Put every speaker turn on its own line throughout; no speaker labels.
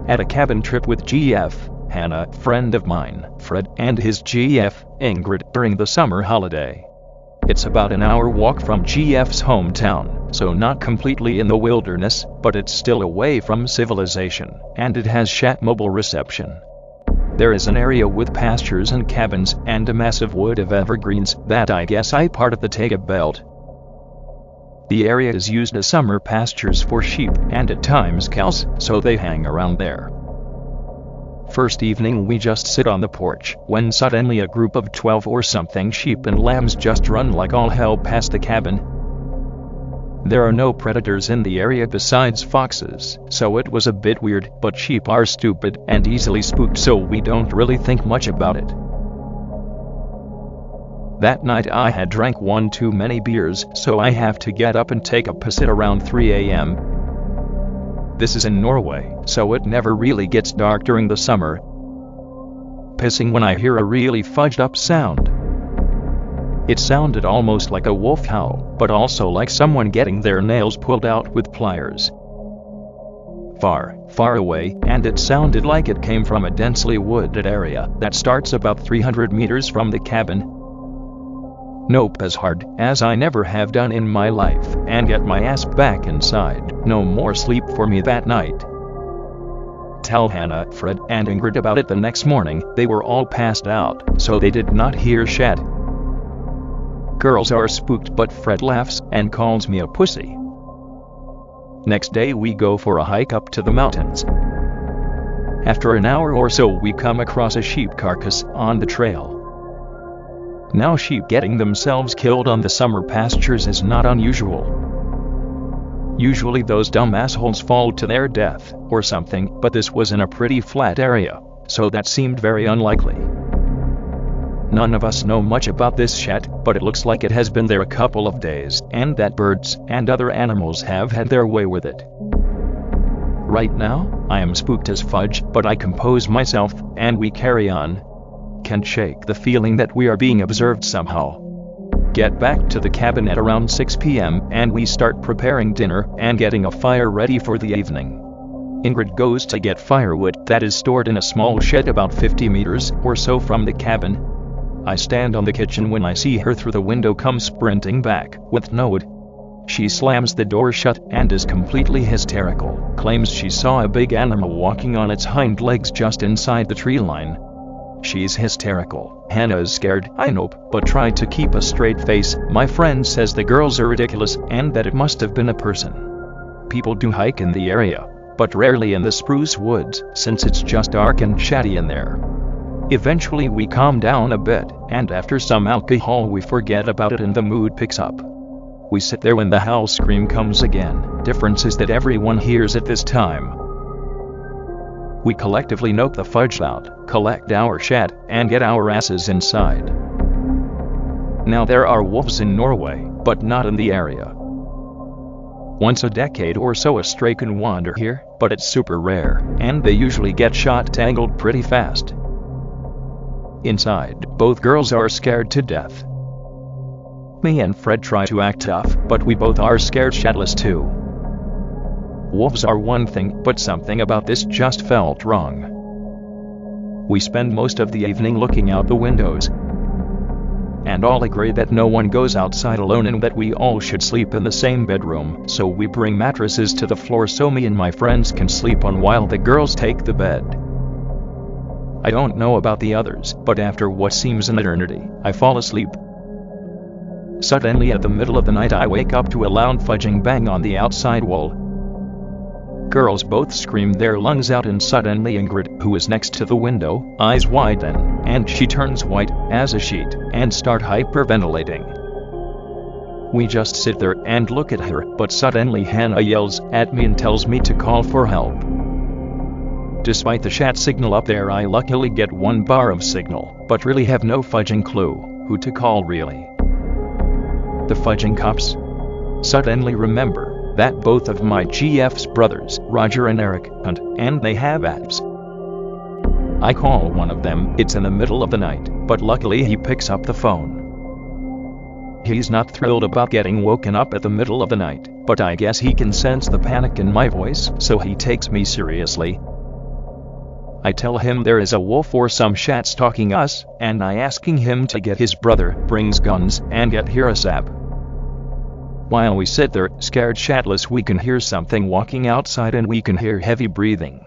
At a cabin trip with GF, Hannah, friend of mine, Fred, and his GF, Ingrid, during the summer holiday. It's about an hour walk from GF's hometown, so not completely in the wilderness, but it's still away from civilization, and it has mobile reception. There is an area with pastures and cabins, and a massive wood of evergreens that I guess I part of the Taiga belt. The area is used as summer pastures for sheep, and at times cows, so they hang around there. First evening we just sit on the porch, when suddenly a group of 12 or something sheep and lambs just run like all hell past the cabin. There are no predators in the area besides foxes, so it was a bit weird, but sheep are stupid and easily spooked, so we don't really think much about it. That night I had drank one too many beers, so I have to get up and take a piss at around 3 a.m. This is in Norway, so it never really gets dark during the summer. Pissing when I hear a really fudged up sound. It sounded almost like a wolf howl, but also like someone getting their nails pulled out with pliers. Far, far away, and it sounded like it came from a densely wooded area that starts about 300 meters from the cabin. Nope, as hard as I never have done in my life, and get my ass back inside. No more sleep for me that night. Tell Hannah, Fred, and Ingrid about it the next morning. They were all passed out, so they did not hear shit. Girls are spooked, but Fred laughs and calls me a pussy. Next day we go for a hike up to the mountains. After an hour or so we come across a sheep carcass on the trail. Now sheep getting themselves killed on the summer pastures is not unusual. Usually those dumb assholes fall to their death or something, but this was in a pretty flat area, so that seemed very unlikely. None of us know much about this shit, but it looks like it has been there a couple of days, and that birds and other animals have had their way with it. Right now, I am spooked as fudge, but I compose myself, and we carry on. Can't shake the feeling that we are being observed somehow. Get back to the cabin at around 6 p.m. and we start preparing dinner and getting a fire ready for the evening. Ingrid goes to get firewood that is stored in a small shed about 50 meters or so from the cabin. I stand on the kitchen when I see her through the window come sprinting back with no wood. She slams the door shut and is completely hysterical, claims she saw a big animal walking on its hind legs just inside the tree line. She's hysterical. Hannah is scared, I know, but tried to keep a straight face. My friend says the girls are ridiculous and that it must have been a person. People do hike in the area, but rarely in the spruce woods, since it's just dark and chatty in there. Eventually we calm down a bit, and after some alcohol we forget about it and the mood picks up. We sit there when the howl scream comes again. Difference is that everyone hears it this time. We collectively knock the fudge out, collect our shit, and get our asses inside. Now there are wolves in Norway, but not in the area. Once a decade or so a stray can wander here, but it's super rare, and they usually get shot tangled pretty fast. Inside, both girls are scared to death. Me and Fred try to act tough, but we both are scared shitless too. Wolves are one thing, but something about this just felt wrong. We spend most of the evening looking out the windows, and all agree that no one goes outside alone and that we all should sleep in the same bedroom, so we bring mattresses to the floor so me and my friends can sleep on while the girls take the bed. I don't know about the others, but after what seems an eternity, I fall asleep. Suddenly at the middle of the night I wake up to a loud fudging bang on the outside wall. Girls both scream their lungs out and suddenly Ingrid, who is next to the window, eyes widen, and she turns white as a sheet and start hyperventilating. We just sit there and look at her, but suddenly Hannah yells at me and tells me to call for help. Despite the chat signal up there, I luckily get 1 bar of signal, but really have no fudging clue who to call really. The fudging cops? Suddenly remember that both of my GF's brothers, Roger and Eric, hunt, and they have apps. I call one of them, it's in the middle of the night, but luckily he picks up the phone. He's not thrilled about getting woken up at the middle of the night, but I guess he can sense the panic in my voice, so he takes me seriously. I tell him there is a wolf or some shat stalking us, and I asking him to get his brother, brings guns, and get here ASAP. While we sit there, scared shatless, we can hear something walking outside and we can hear heavy breathing.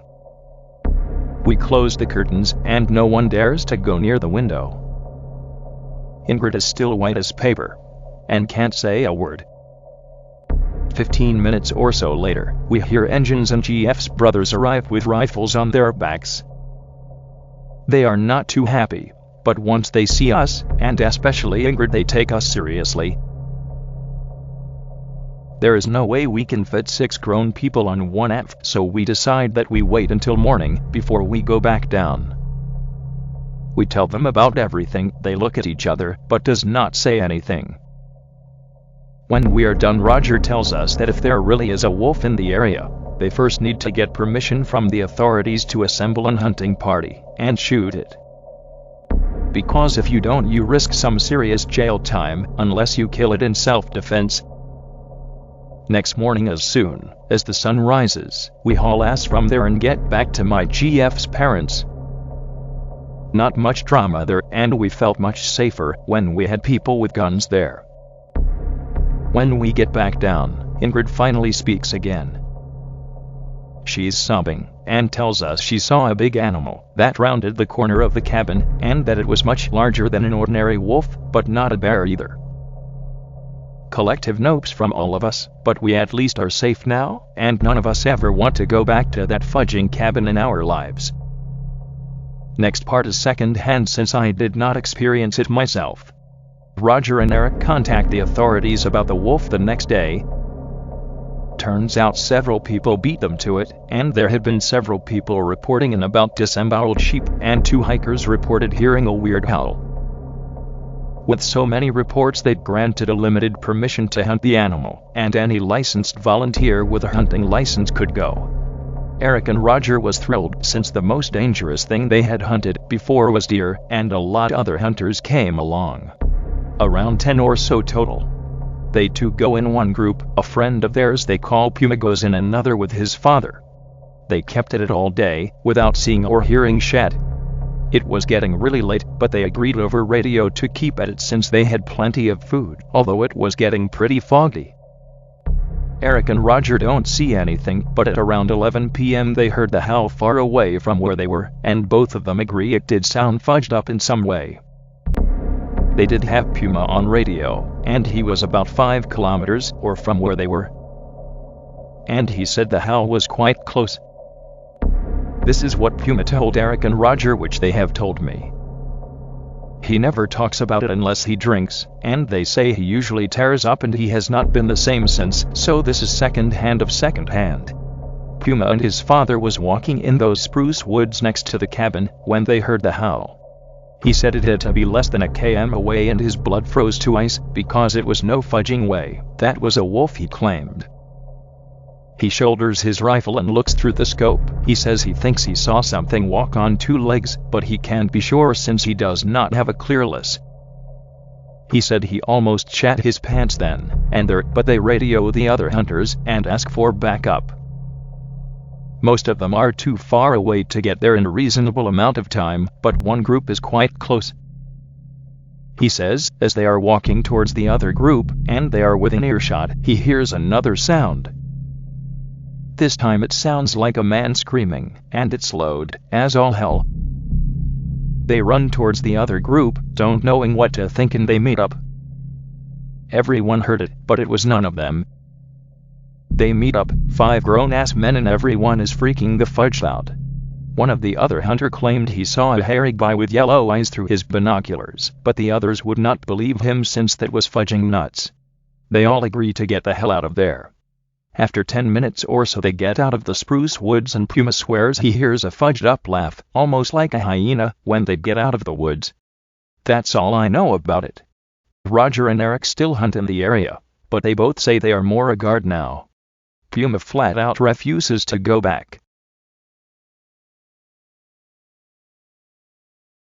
We close the curtains, and no one dares to go near the window. Ingrid is still white as paper, and can't say a word. 15 minutes or so later, we hear engines and GF's brothers arrive with rifles on their backs. They are not too happy, but once they see us, and especially Ingrid, they take us seriously. There is no way we can fit 6 grown people on one F, so we decide that we wait until morning before we go back down. We tell them about everything. They look at each other, but does not say anything. When we are done, Roger tells us that if there really is a wolf in the area, they first need to get permission from the authorities to assemble a hunting party and shoot it. Because if you don't, you risk some serious jail time unless you kill it in self-defense. Next morning, as soon as the sun rises, we haul ass from there and get back to my GF's parents. Not much drama there, and we felt much safer when we had people with guns there. When we get back down, Ingrid finally speaks again. She's sobbing, and tells us she saw a big animal that rounded the corner of the cabin, and that it was much larger than an ordinary wolf, but not a bear either. Collective notes from all of us, but we at least are safe now, and none of us ever want to go back to that fudging cabin in our lives. Next part is second hand since I did not experience it myself. Roger and Eric contact the authorities about the wolf the next day. Turns out several people beat them to it, and there had been several people reporting in about disemboweled sheep, and 2 hikers reported hearing a weird howl. With so many reports, they granted a limited permission to hunt the animal, and any licensed volunteer with a hunting license could go. Eric and Roger was thrilled, since the most dangerous thing they had hunted before was deer, and a lot other hunters came along. Around 10 or so total. They 2 go in one group, a friend of theirs they call Puma goes in another with his father. They kept at it all day, without seeing or hearing shat. It was getting really late, but they agreed over radio to keep at it since they had plenty of food, although it was getting pretty foggy. Eric and Roger don't see anything, but at around 11 p.m. they heard the howl far away from where they were, and both of them agree it did sound fudged up in some way. They did have Puma on radio, and he was about 5 kilometers or from where they were. And he said the howl was quite close. This is what Puma told Eric and Roger, which they have told me. He never talks about it unless he drinks, and they say he usually tears up and he has not been the same since, so this is second hand of second hand. Puma and his father was walking in those spruce woods next to the cabin when they heard the howl. He said it had to be less than a km away and his blood froze to ice, because it was no fudging way that was a wolf, he claimed. He shoulders his rifle and looks through the scope. He says he thinks he saw something walk on 2 legs, but he can't be sure since he does not have a clearless. He said he almost shat his pants then and there, but they radio the other hunters and ask for backup. Most of them are too far away to get there in a reasonable amount of time, but one group is quite close. He says, as they are walking towards the other group, and they are within earshot, he hears another sound. This time it sounds like a man screaming, and it's loud as all hell. They run towards the other group, don't knowing what to think, and they meet up. Everyone heard it, but it was none of them. They meet up, 5 grown-ass men, and everyone is freaking the fudge out. One of the other hunter claimed he saw a hairy guy with yellow eyes through his binoculars, but the others would not believe him since that was fudging nuts. They all agree to get the hell out of there. After 10 minutes or so they get out of the spruce woods, and Puma swears he hears a fudged-up laugh, almost like a hyena, when they get out of the woods. That's all I know about it. Roger and Eric still hunt in the area, but they both say they are more a guard now. Puma flat out refuses to go back.